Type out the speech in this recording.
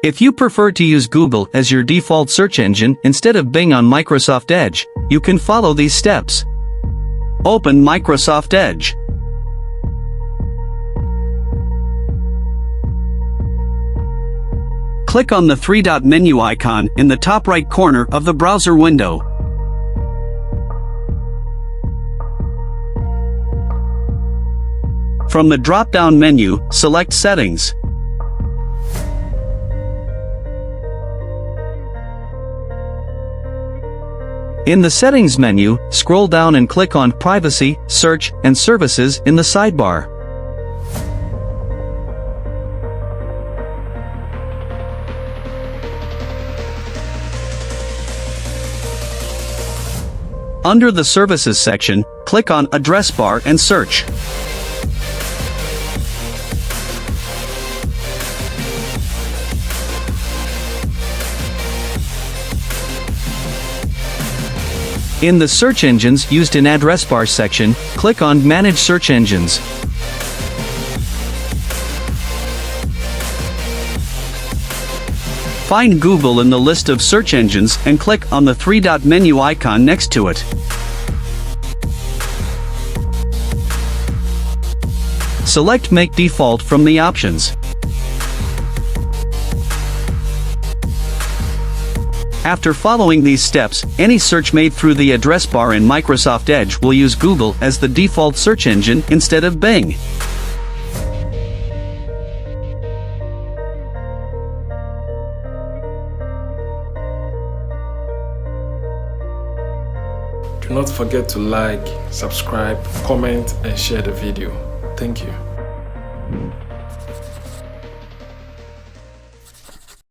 If you prefer to use Google as your default search engine instead of Bing on Microsoft Edge, you can follow these steps. Open Microsoft Edge. Click on the three-dot menu icon in the top right corner of the browser window. From the drop-down menu, select Settings. In the Settings menu, scroll down and click on Privacy, Search, and Services in the sidebar. Under the Services section, click on Address Bar and search. In the Search Engines Used in Address Bar section, click on Manage Search Engines. Find Google in the list of search engines and click on the three-dot menu icon next to it. Select Make Default from the options. After following these steps, any search made through the address bar in Microsoft Edge will use Google as the default search engine instead of Bing. Do not forget to like, subscribe, comment, and share the video. Thank you.